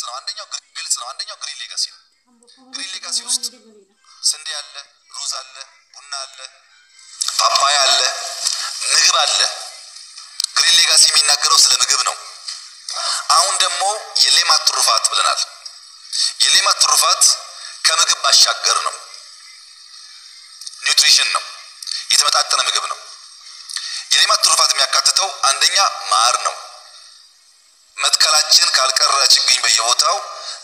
ነው አንደኛው ግሪን ሌጋሲ ነው ግሪን ሌጋሲ ውስጥ ስንዴ አለ ሩዝ አለ ቡና አለ ፓፓያ አለ ምግብ አለ ግሪን ሌጋሲ የሚናገረው ስለ ምግብ ነው አሁን ደግሞ የሌማት ትሩፋት ብለናል የሌማት ትሩፋት ከምግብ ባሻገር ነው ኒውትሪሽን ነው የተመጣጠነ ምግብ ነው የሌማት ትሩፋት የሚያካትተው አንደኛ ማር ነው መትከላችን ካልቀረ ችግኝ በየቦታው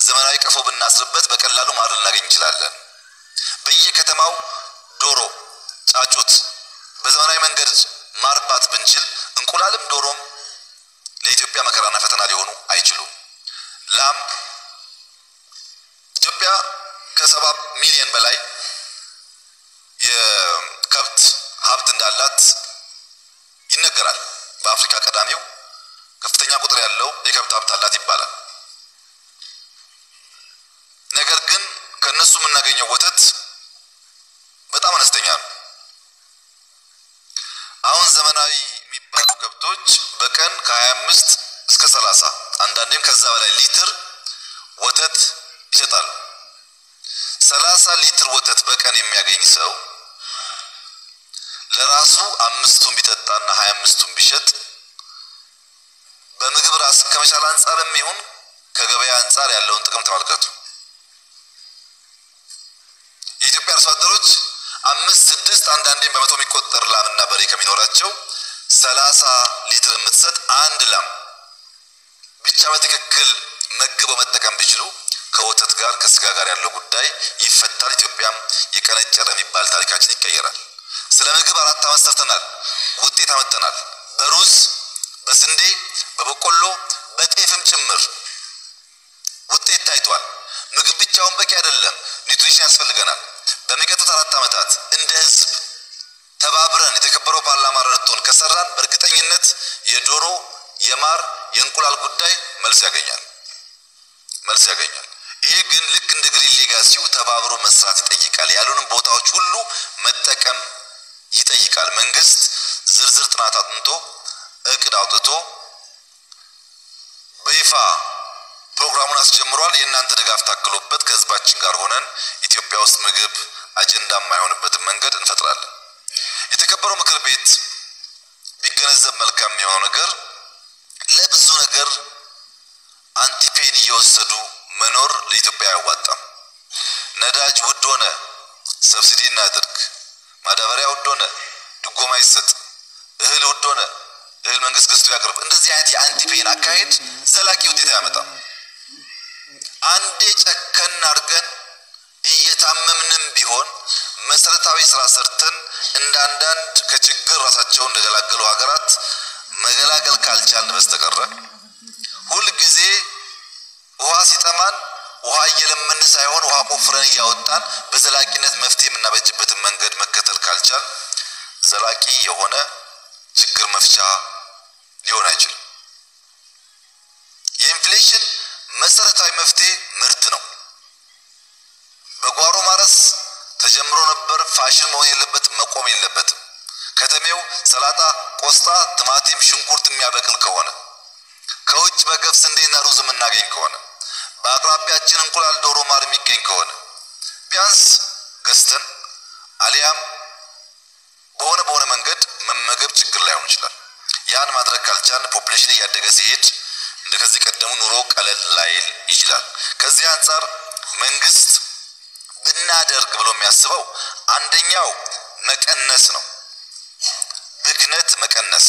ዘመናዊ ቀፎ ብናስርበት በቀላሉ ማር ልናገኝ እንችላለን በየከተማው ዶሮ ጫጩት በዘመናዊ መንገድ ማርባት ብንችል እንቁላልም ዶሮም ለኢትዮጵያ መከራና ፈተና ሊሆኑ አይችሉም ላም ኢትዮጵያ ከ7 ሚሊዮን በላይ የከብት ሀብት እንዳላት ይነገራል በአፍሪካ ቀዳሚው ከፍተኛ ቁጥር ያለው የከብት ሀብት አላት ይባላል ነገር ግን ከነሱ የምናገኘው ወተት በጣም አነስተኛ ነው አሁን ዘመናዊ የሚባሉ ከብቶች በቀን ከ25 እስከ 30 አንዳንዴም ከዛ በላይ ሊትር ወተት ይሰጣሉ 30 ሊትር ወተት በቀን የሚያገኝ ሰው ለራሱ 5ቱን ቢጠጣና 25ቱን ቢሸጥ በምግብ ራስ ከመቻል አንፃርም ይሁን ከገበያ አንፃር ያለውን ጥቅም ተመልከቱ የኢትዮጵያ አርሶ አደሮች 5-6 አንዳንዴም በመቶ የሚቆጠር ላምና በሬ ከሚኖራቸው 30 ሊትር የምትሰጥ አንድ ላም ብቻ በትክክል መግበው መጠቀም ቢችሉ ከወተት ጋር ከስጋ ጋር ያለው ጉዳይ ይፈታል ኢትዮጵያም የቀነጨረ የሚባል ታሪካችን ይቀየራል ስለ ምግብ 4 ዓመት ሰርተናል ውጤት አመጣናል በሩዝ በስንዴ በበቆሎ በጤፍም ጭምር ውጤት ታይቷል ምግብ ብቻውን በቂ አይደለም ኒውትሪሽን ያስፈልገናል በሚቀጥሉት 4 ዓመታት እንደ ህዝብ ተባብረን የተከበረው ፓርላማ ረድቶን ከሰራን በእርግጠኝነት የዶሮ የማር የእንቁላል ጉዳይ መልስ ያገኛል ይሄ ግን ልክ እንደ ግሪን ሌጋሲው ተባብሮ መስራት ይጠይቃል ያሉንም ቦታዎች ሁሉ መጠቀም ይጠይቃል መንግስት ዝርዝር ጥናት አጥንቶ እቅድ አውጥቶ በይፋ ፕሮግራሙን አስጀምሯል የእናንተ ድጋፍ ታክሎበት ከህዝባችን ጋር ሆነን ኢትዮጵያ ውስጥ ምግብ አጀንዳ የማይሆንበት መንገድ እንፈጥራለን የተከበረው ምክር ቤት ቢገነዘብ መልካም የሆነ ነገር ለብዙ ነገር አንቲፔን እየወሰዱ መኖር ለኢትዮጵያ ያዋጣም ነዳጅ ውድ ሆነ ሰብሲዲ እናድርግ ማዳበሪያ ውድ ሆነ ድጎማ ይሰጥ እህል ውድ ሆነ እህል መንግስት ገዝቶ ያቀርብ እንደዚህ አይነት የአንቲፔን አካሄድ ዘላቂ ውጤት ያመጣል አንዴ ጨከን አድርገን እየታመምንም ቢሆን መሰረታዊ ስራ ሰርተን እንዳንዳንድ ከችግር ራሳቸው እንደገላገሉ ሀገራት መገላገል ካልቻልን በስተቀር ሁሉ ጊዜ ውሃ ሲጠማን ውሃ እየለመን ሳይሆን ውሃ ቆፍረን እያወጣን በዘላቂነት መፍትሄ የምናበጅበትን መንገድ መከተል ካልቻል ዘላቂ የሆነ ችግር መፍቻ ሊሆን አይችልም የኢንፍሌሽን መሰረታዊ መፍትሄ ምርት ነው በጓሮ ማረስ ተጀምሮ ነበር ፋሽን መሆን የለበትም መቆም የለበትም ከተሜው ሰላጣ ቆስጣ ቲማቲም ሽንኩርት የሚያበቅል ከሆነ ከውጭ በገብስ እንዴና ሩዝ የምናገኝ ከሆነ በአቅራቢያችን እንቁላል ዶሮ ማር የሚገኝ ከሆነ ቢያንስ ገዝተን አሊያም በሆነ መንገድ መመገብ ችግር ላይሆን ይችላል ያን ማድረግ ካልቻልን ፖፑሌሽን እያደገ ሲሄድ እንደከዚህ ቀደሙ ኑሮ ቀለል ላይል ይችላል ከዚህ አንፃር መንግስት ብናደርግ ብሎ የሚያስበው አንደኛው መቀነስ ነው ብክነት መቀነስ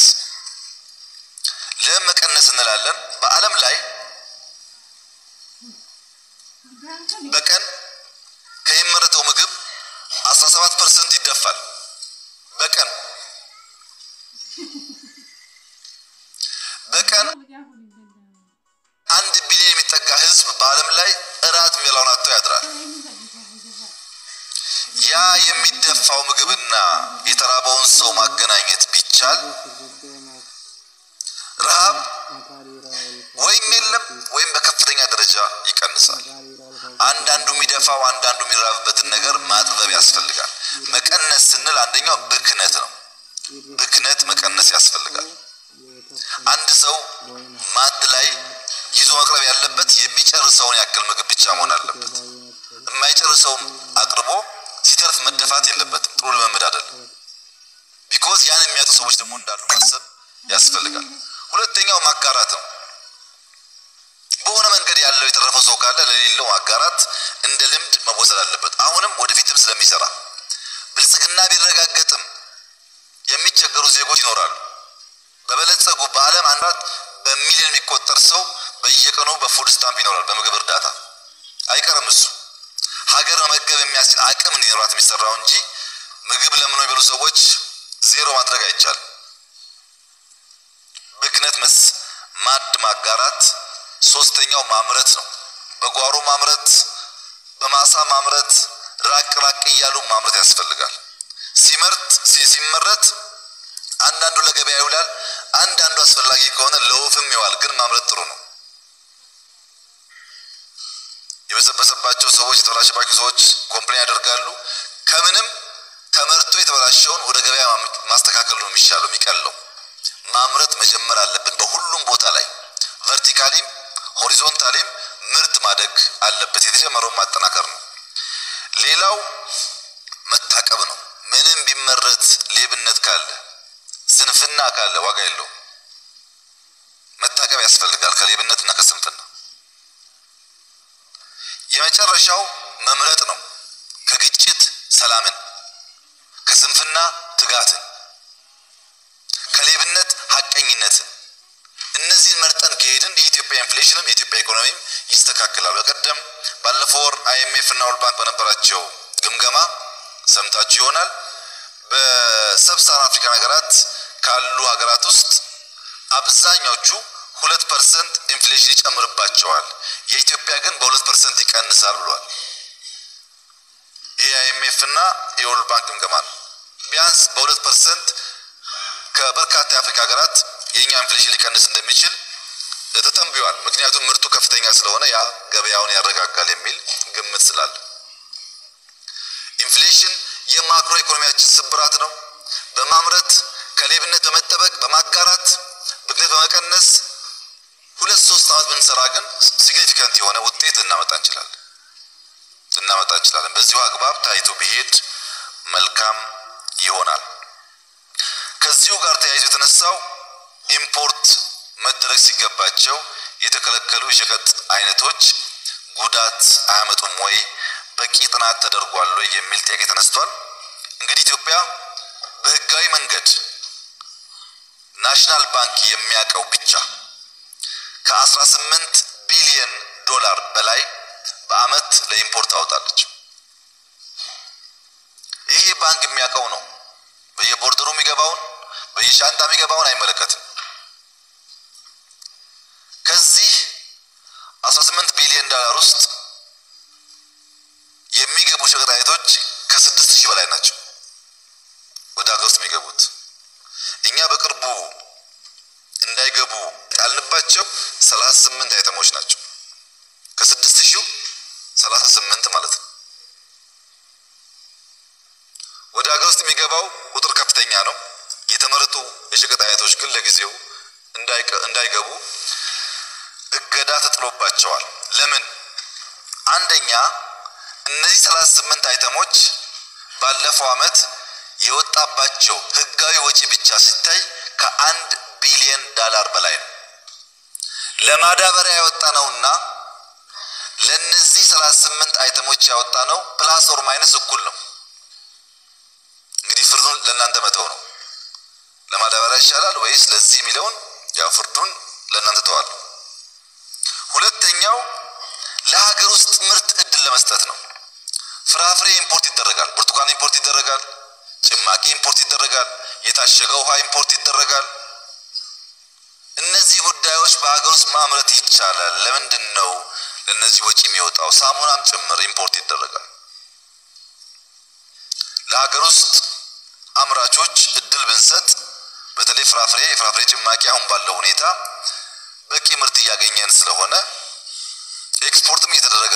ለመቀነስ እንላለን በአለም ላይ በቀን ከየመረተው ምግብ 17% ይደፋል በቀን 1 ቢሊዮን የሚጠጋ ህዝብ በአለም ላይ እራት የሚበላውን አጥቶ ያድራል ያ የሚደፋው ምግብና የተራበውን ሰው ማገናኘት ቢቻል ረሃብ ወይም የለም ወይም በከፍተኛ ደረጃ ይቀንሳል አንዳንዱ የሚደፋው አንዳንዱ የሚራብበትን ነገር ማጥበብ ያስፈልጋል መቀነስ ስንል አንደኛው ብክነት ነው ብክነት መቀነስ ያስፈልጋል አንድ ሰው ማድ ላይ ይዞ መቅረብ ያለበት ያለበት የሚጨርሰውን ያክል ምግብ ብቻ መሆን አለበት። የማይጨርሰውም አቅርቦ ሲተርፍ መደፋት የለበትም። ጥሩ ልምምድ አይደለም። ቢኮዝ ያን የሚያጡ ሰዎች ደግሞ እንዳሉ ማሰብ ያስፈልጋል። ሁለተኛው ማጋራት ነው። በሆነ መንገድ ያለው የተረፈው ሰው ካለ ለሌለው ማጋራት እንደ ልምድ መወሰድ አለበት። አሁንም ወደፊትም ስለሚሰራ ብልጽግና ቢረጋገጥም የሚቸገሩ ዜጎች ይኖራሉ። በበለጸጉ በዓለም አንዳት በሚሊዮን የሚቆጠር ሰው በየቀኑ በፉድ ስታምፕ ይኖራል። በምግብ እርዳታ አይቀርም። እሱ ሀገር መመገብ የሚያስችል አቅም እንዲኖራት የሚሰራው እንጂ ምግብ ለምን ነው የሚበሉ ሰዎች ዜሮ ማድረግ አይቻልም። ብክነት ማድ ማጋራት። ሶስተኛው ማምረት ነው። በጓሮ ማምረት፣ በማሳ ማምረት፣ ራቅ እያሉ ማምረት ያስፈልጋል። ሲመረት አንዳንዱ ለገበያ ይውላል፣ አንዳንዱ አስፈላጊ ከሆነ ለወፍም ይዋል። ግን ማምረት ጥሩ ነው። የበሰበሰባቸው ሰዎች የተበላሸባቸው ሰዎች ኮምፕሌን ያደርጋሉ። ከምንም ተመርቶ የተበላሸውን ወደ ገበያ ማስተካከል ነው የሚሻለው የሚቀለው። ማምረት መጀመር አለብን። በሁሉም ቦታ ላይ ቨርቲካሊም ሆሪዞንታሊም ምርት ማደግ አለበት። የተጀመረው ማጠናከር ነው። ሌላው መታቀብ ነው። ምንም ቢመረት ሌብነት ካለ ስንፍና ካለ ዋጋ የለውም። መታቀብ ያስፈልጋል ከሌብነትና ከስንፍና። የመጨረሻው መምረጥ ነው። ከግጭት ሰላምን፣ ከስንፍና ትጋትን፣ ከሌብነት ሐቀኝነትን። እነዚህን መርጠን ከሄድን የኢትዮጵያ ኢንፍሌሽንም የኢትዮጵያ ኢኮኖሚም ይስተካከላል። በቀደም ባለፈው ወር IMF እና ወርልድ ባንክ በነበራቸው ግምገማ ሰምታችሁ ይሆናል። በሰብሳሃራ አፍሪካ ሀገራት ካሉ ሀገራት ውስጥ አብዛኞቹ 2% ኢንፍሌሽን ይጨምርባቸዋል። የኢትዮጵያ ግን በ2% ይቀንሳል ብሏል። IMF እና የወርልድ ባንክ ግምገማ ነው። ቢያንስ በ2% ከበርካታ የአፍሪካ ሀገራት የኛ ኢንፍሌሽን ሊቀንስ እንደሚችል ተተንብዮአል። ምክንያቱም ምርቱ ከፍተኛ ስለሆነ ያ ገበያውን ያረጋጋል የሚል ግምት ስላለ። ኢንፍሌሽን የማክሮ ኢኮኖሚያችን ስብራት ነው። በማምረት ከሌብነት በመጠበቅ በማጋራት ብክነት በመቀነስ 2-3 ዓመት ብንሰራ ግን ሲግኒፊካንት የሆነ ውጤት እናመጣ እንችላለን። በዚሁ አግባብ ታይቶ ቢሄድ መልካም ይሆናል። ከዚሁ ጋር ተያይዞ የተነሳው ኢምፖርት መደረግ ሲገባቸው የተከለከሉ የሸቀጥ አይነቶች ጉዳት አያመጡም ወይ? በቂ ጥናት ተደርጓል ወይ የሚል ጥያቄ ተነስቷል። እንግዲህ ኢትዮጵያ በህጋዊ መንገድ ናሽናል ባንክ የሚያቀው ብቻ ከ18 ቢሊዮን ዶላር በላይ በአመት ለኢምፖርት አውጣለች። ይሄ ባንክ የሚያቀው ነው። በየቦርደሩ የሚገባውን በየሻንጣ የሚገባውን አይመለከትም። ከዚህ 18 ቢሊዮን ዶላር ውስጥ የሚገቡ ሸቀጥ አይነቶች ከ6000 በላይ ናቸው ወደ ሀገር ውስጥ የሚገቡት። እኛ በቅርቡ እንዳይገቡ ያልንባቸው 38 አይተሞች ናቸው። ከ6000 38 ማለት ነው። ወደ ሀገር ውስጥ የሚገባው ቁጥር ከፍተኛ ነው። የተመረጡ የሸቀጥ አይነቶች ግን ለጊዜው እንዳይገቡ እገዳ ተጥሎባቸዋል። ለምን? አንደኛ እነዚህ 38 አይተሞች ባለፈው አመት የወጣባቸው ህጋዊ ወጪ ብቻ ሲታይ ከ1 ቢሊዮን ዶላር በላይ ነው። ለማዳበሪያ ያወጣነውና ለነዚህ 38 አይተሞች ያወጣነው ፕላስ ኦር ማይነስ እኩል ነው። እንግዲህ ፍርዱን ለእናንተ መተው ነው። ለማዳበሪያ ይሻላል ወይስ ለዚህ የሚለውን ያው ፍርዱን ለእናንተ ተዋል። ሁለተኛው ለሀገር ውስጥ ምርት እድል ለመስጠት ነው። ፍራፍሬ ኢምፖርት ይደረጋል፣ ብርቱካን ኢምፖርት ይደረጋል፣ ጭማቂ ኢምፖርት ይደረጋል፣ የታሸገ ውሃ ኢምፖርት ይደረጋል። እነዚህ ጉዳዮች በሀገር ውስጥ ማምረት ይቻላል። ለምንድን ነው ለነዚህ ወጪ የሚወጣው? ሳሙናም ጭምር ኢምፖርት ይደረጋል። ለሀገር ውስጥ አምራቾች እድል ብንሰጥ በተለይ የፍራፍሬ ጭማቂ አሁን ባለው ሁኔታ በቂ ምርት እያገኘን ስለሆነ ኤክስፖርትም እየተደረገ